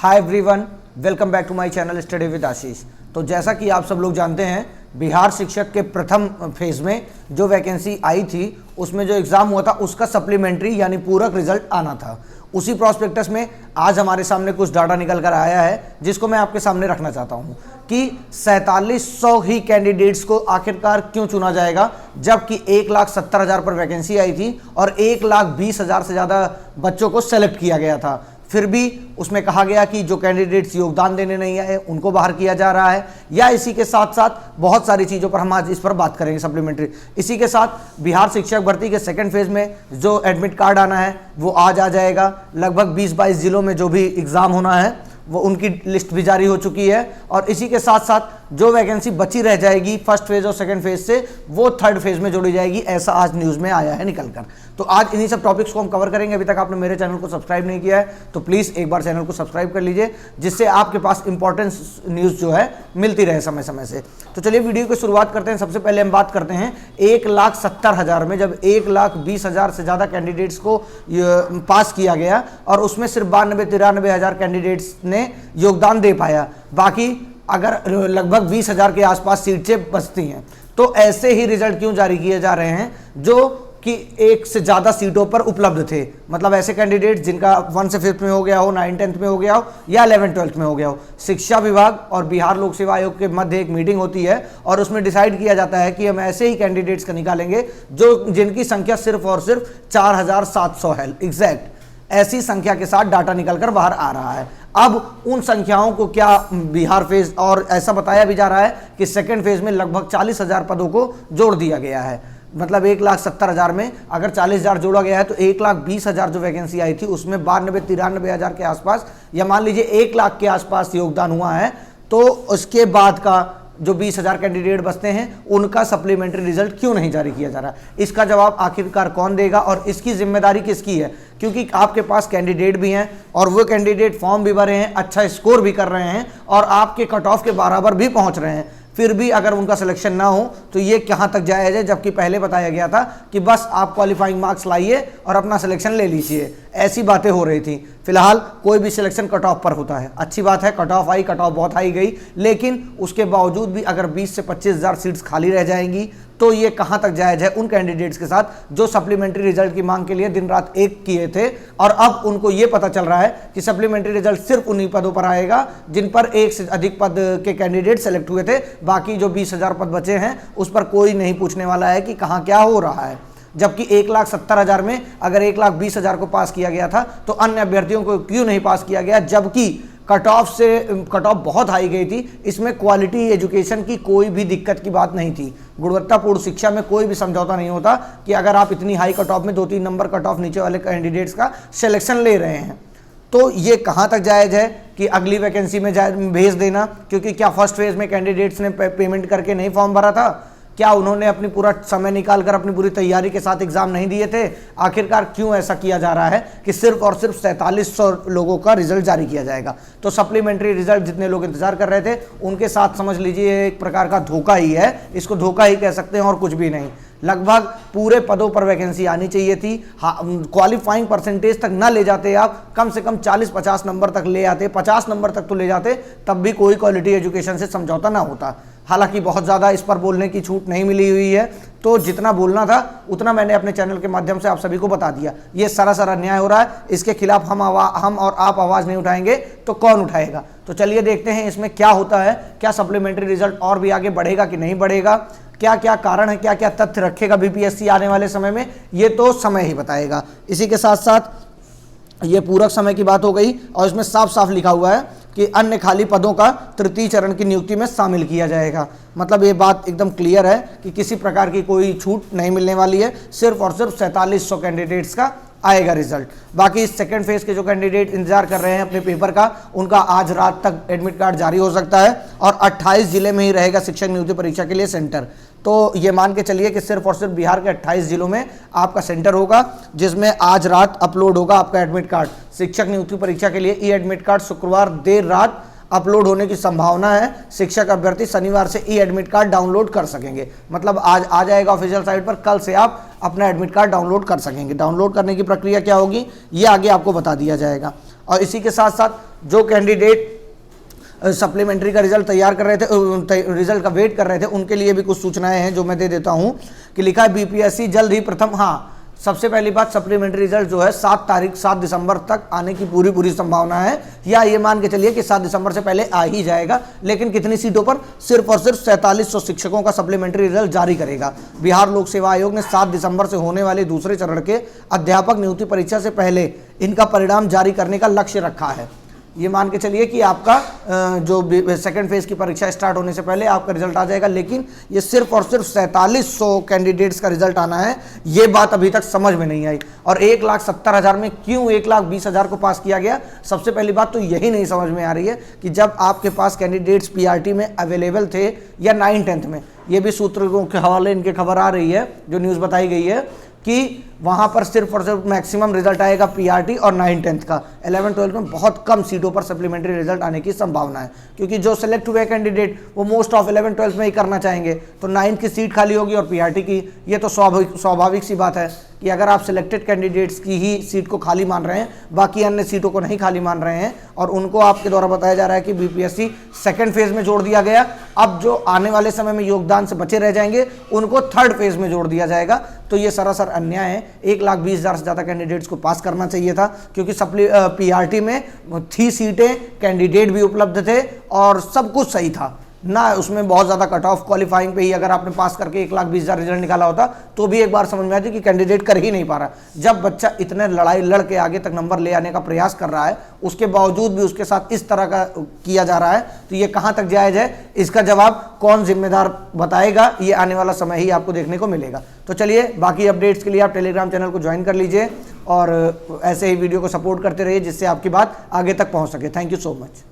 Hi everyone, welcome back to my channel study with Ashish. तो जैसा कि आप सब लोग जानते हैं, बिहार शिक्षक के प्रथम फेज में जो वैकेंसी आई थी उसमें जो एग्ज़ाम हुआ था उसका सप्लीमेंट्री यानी पूरक रिजल्ट आना था। उसी प्रॉस्पेक्टस में आज हमारे सामने कुछ डाटा निकल कर आया है जिसको मैं आपके सामने रखना चाहता हूं कि 4700 ही कैंडिडेट्स को आखिरकार क्यों चुना जाएगा, जबकि 1,70,000 पर वैकेंसी आई थी और 1,20,000 से ज़्यादा बच्चों को सेलेक्ट किया गया था। फिर भी उसमें कहा गया कि जो कैंडिडेट्स योगदान देने नहीं आए उनको बाहर किया जा रहा है, या इसी के साथ साथ बहुत सारी चीज़ों पर हम आज इस पर बात करेंगे सप्लीमेंट्री। इसी के साथ बिहार शिक्षक भर्ती के सेकंड फेज में जो एडमिट कार्ड आना है वो आज आ जाएगा। लगभग 20-22 जिलों में जो भी एग्ज़ाम होना है वो उनकी लिस्ट भी जारी हो चुकी है, और इसी के साथ साथ जो वैकेंसी बची रह जाएगी फर्स्ट फेज और सेकंड फेज से वो थर्ड फेज में जोड़ी जाएगी, ऐसा आज न्यूज़ में आया है निकलकर। तो आज इन्हीं सब टॉपिक्स को हम कवर करेंगे। अभी तक आपने मेरे चैनल को सब्सक्राइब नहीं किया है तो प्लीज़ एक बार चैनल को सब्सक्राइब कर लीजिए, जिससे आपके पास इंपॉर्टेंट न्यूज़ जो है मिलती रहे समय समय से। तो चलिए वीडियो की शुरुआत करते हैं। सबसे पहले हम बात करते हैं 1,70,000 में जब 1,20,000 से ज़्यादा कैंडिडेट्स को पास किया गया और उसमें सिर्फ 92-93 हज़ार कैंडिडेट्स ने योगदान दे पाया, बाकी अगर लगभग 20,000 के आसपास सीटें बचती हैं, तो ऐसे ही रिजल्ट क्यों जारी किए जा रहे हैं जो कि एक से ज़्यादा सीटों पर उपलब्ध थे। मतलब ऐसे कैंडिडेट जिनका 1 से 5th में हो गया हो, 9-10th में हो गया हो या 11-12th में हो गया हो। शिक्षा विभाग और बिहार लोक सेवा आयोग के मध्य एक मीटिंग होती है और उसमें डिसाइड किया जाता है कि हम ऐसे ही कैंडिडेट्स का निकालेंगे जो जिनकी संख्या सिर्फ और सिर्फ 4,700 है। एग्जैक्ट ऐसी संख्या के साथ डाटा निकलकर बाहर आ रहा है। अब उन संख्याओं को क्या बिहार फेज, और ऐसा बताया भी जा रहा है कि सेकंड फेज में लगभग 40,000 पदों को जोड़ दिया गया है। मतलब 1,70,000 में अगर 40,000 जोड़ा गया है तो 1,20,000 जो वैकेंसी आई थी उसमें 92-93 हज़ार के आसपास, या मान लीजिए 1 लाख के आसपास योगदान हुआ है। तो उसके बाद का जो 20,000 कैंडिडेट बचते हैं उनका सप्लीमेंट्री रिजल्ट क्यों नहीं जारी किया जा रहा, इसका जवाब आखिरकार कौन देगा और इसकी जिम्मेदारी किसकी है? क्योंकि आपके पास कैंडिडेट भी हैं और वो कैंडिडेट फॉर्म भी भरे हैं, अच्छा स्कोर भी कर रहे हैं और आपके कट ऑफ के बराबर भी पहुंच रहे हैं, फिर भी अगर उनका सिलेक्शन ना हो तो ये कहाँ तक जायज़ है? जबकि पहले बताया गया था कि बस आप क्वालिफाइंग मार्क्स लाइए और अपना सिलेक्शन ले लीजिए, ऐसी बातें हो रही थी। फिलहाल कोई भी सिलेक्शन कट ऑफ पर होता है, अच्छी बात है, कट ऑफ आई, कट ऑफ बहुत हाई गई, लेकिन उसके बावजूद भी अगर 20 से 25,000 सीट्स खाली रह जाएंगी तो ये कहाँ तक जायज़ है उन कैंडिडेट्स के साथ जो सप्लीमेंट्री रिजल्ट की मांग के लिए दिन रात एक किए थे, और अब उनको ये पता चल रहा है कि सप्लीमेंट्री रिजल्ट सिर्फ उन्हीं पदों पर आएगा जिन पर एक से अधिक पद के कैंडिडेट सेलेक्ट हुए थे। बाकी जो 20,000 पद बचे हैं उस पर कोई नहीं पूछने वाला है कि कहाँ क्या हो रहा है। जबकि 1,70,000 में अगर 1,20,000 को पास किया गया था तो अन्य अभ्यर्थियों को क्यों नहीं पास किया गया, जबकि कट ऑफ बहुत हाई गई थी। इसमें क्वालिटी एजुकेशन की कोई भी दिक्कत की बात नहीं थी। गुणवत्तापूर्ण शिक्षा में कोई भी समझौता नहीं होता कि अगर आप इतनी हाई कट ऑफ में 2-3 नंबर कट ऑफ नीचे वाले कैंडिडेट्स का सिलेक्शन ले रहे हैं तो ये कहाँ तक जायज़ है कि अगली वैकेंसी में भेज देना। क्योंकि क्या फर्स्ट फेज में कैंडिडेट्स ने पेमेंट करके नहीं फॉर्म भरा था? क्या उन्होंने अपनी पूरा समय निकालकर अपनी पूरी तैयारी के साथ एग्जाम नहीं दिए थे? आखिरकार क्यों ऐसा किया जा रहा है कि सिर्फ और सिर्फ 4700 लोगों का रिजल्ट जारी किया जाएगा? तो सप्लीमेंट्री रिजल्ट जितने लोग इंतजार कर रहे थे उनके साथ समझ लीजिए एक प्रकार का धोखा ही है, इसको धोखा ही कह सकते हैं और कुछ भी नहीं। लगभग पूरे पदों पर वैकेंसी आनी चाहिए थी। क्वालिफाइंग परसेंटेज तक ना ले जाते आप, कम से कम 40-50 नंबर तक ले आते, 50 नंबर तक तो ले जाते, तब भी कोई क्वालिटी एजुकेशन से समझौता ना होता। हालांकि बहुत ज़्यादा इस पर बोलने की छूट नहीं मिली हुई है, तो जितना बोलना था उतना मैंने अपने चैनल के माध्यम से आप सभी को बता दिया। ये सरासर अन्याय हो रहा है, इसके खिलाफ हम और आप आवाज़ नहीं उठाएंगे तो कौन उठाएगा? तो चलिए देखते हैं इसमें क्या होता है। क्या सप्लीमेंट्री रिजल्ट और भी आगे बढ़ेगा कि नहीं बढ़ेगा? क्या क्या कारण है, क्या क्या तथ्य रखेगा बीपीएससी आने वाले समय में, ये तो समय ही बताएगा। इसी के साथ साथ ये पूरक समय की बात हो गई और इसमें साफ साफ लिखा हुआ है कि अन्य खाली पदों का तृतीय चरण की नियुक्ति में शामिल किया जाएगा। मतलब ये बात एकदम क्लियर है कि किसी प्रकार की कोई छूट नहीं मिलने वाली है, सिर्फ और सिर्फ 4700 कैंडिडेट्स का आएगा रिजल्ट। बाकी सेकंड फेज के जो कैंडिडेट इंतजार कर रहे हैं अपने पेपर का, उनका आज रात तक एडमिट कार्ड जारी हो सकता है और 28 जिले में ही रहेगा शिक्षक नियुक्ति परीक्षा के लिए सेंटर। तो ये मान के चलिए कि सिर्फ और सिर्फ बिहार के 28 जिलों में आपका सेंटर होगा, जिसमें आज रात अपलोड होगा आपका एडमिट कार्ड। शिक्षक नियुक्ति परीक्षा के लिए ई एडमिट कार्ड शुक्रवार देर रात अपलोड होने की संभावना है। शिक्षक अभ्यर्थी शनिवार से ई एडमिट कार्ड डाउनलोड कर सकेंगे। मतलब आज आ जाएगा ऑफिशियल साइट पर, कल से आप अपना एडमिट कार्ड डाउनलोड कर सकेंगे। डाउनलोड करने की प्रक्रिया क्या होगी ये आगे आपको बता दिया जाएगा। और इसी के साथ साथ जो कैंडिडेट सप्लीमेंट्री का रिजल्ट तैयार कर रहे थे, रिजल्ट का वेट कर रहे थे, उनके लिए भी कुछ सूचनाएं हैं जो मैं दे देता हूं कि लिखा है बीपीएससी जल्द ही प्रथम, हाँ सबसे पहली बात सप्लीमेंट्री रिजल्ट जो है 7 दिसंबर तक आने की पूरी संभावना है, या ये मान के चलिए कि 7 दिसंबर से पहले आ ही जाएगा। लेकिन कितनी सीटों पर? सिर्फ और सिर्फ 4700 शिक्षकों का सप्लीमेंट्री रिजल्ट जारी करेगा। बिहार लोक सेवा आयोग ने 7 दिसंबर से होने वाले दूसरे चरण के अध्यापक नियुक्ति परीक्षा से पहले इनका परिणाम जारी करने का लक्ष्य रखा है। ये मान के चलिए कि आपका जो सेकंड फेज की परीक्षा स्टार्ट होने से पहले आपका रिजल्ट आ जाएगा, लेकिन ये सिर्फ और सिर्फ 4700 कैंडिडेट्स का रिजल्ट आना है। ये बात अभी तक समझ में नहीं आई। और 1,70,000 में क्यों 1,20,000 को पास किया गया? सबसे पहली बात तो यही नहीं समझ में आ रही है कि जब आपके पास कैंडिडेट्स पीआरटी में अवेलेबल थे या 9th-10th में, ये भी सूत्रों के हवाले इनके खबर आ रही है, जो न्यूज़ बताई गई है कि वहाँ पर सिर्फ और सिर्फ मैक्सिमम रिजल्ट आएगा पीआरटी और 9th-10th का। 11th-12th में बहुत कम सीटों पर सप्लीमेंट्री रिजल्ट आने की संभावना है, क्योंकि जो सिलेक्ट हुए कैंडिडेट वो मोस्ट ऑफ 11th-12th में ही करना चाहेंगे, तो 9th की सीट खाली होगी और पीआरटी की। ये तो स्वाभाविक सी बात है कि अगर आप सिलेक्टेड कैंडिडेट्स की ही सीट को खाली मान रहे हैं, बाकी अन्य सीटों को नहीं खाली मान रहे हैं, और उनको आपके द्वारा बताया जा रहा है कि बीपीएससी सेकंड फेज में जोड़ दिया गया, अब जो आने वाले समय में योगदान से बचे रह जाएंगे उनको थर्ड फेज में जोड़ दिया जाएगा, तो ये सरासर अन्याय है। 1,20,000 से ज़्यादा कैंडिडेट्स को पास करना चाहिए था, क्योंकि पीआरटी में थी सीटें, कैंडिडेट भी उपलब्ध थे और सब कुछ सही था ना, उसमें बहुत ज़्यादा कट ऑफ क्वालिफाइंग पे ही अगर आपने पास करके 1,20,000 रिजल्ट निकाला होता तो भी एक बार समझ में आती कि कैंडिडेट कर ही नहीं पा रहा। जब बच्चा इतने लड़ाई लड़ के आगे तक नंबर ले आने का प्रयास कर रहा है, उसके बावजूद भी उसके साथ इस तरह का किया जा रहा है, तो ये कहाँ तक जायज़ है? इसका जवाब कौन जिम्मेदार बताएगा, ये आने वाला समय ही आपको देखने को मिलेगा। तो चलिए, बाकी अपडेट्स के लिए आप टेलीग्राम चैनल को ज्वाइन कर लीजिए और ऐसे ही वीडियो को सपोर्ट करते रहिए, जिससे आपकी बात आगे तक पहुँच सके। Thank you so much.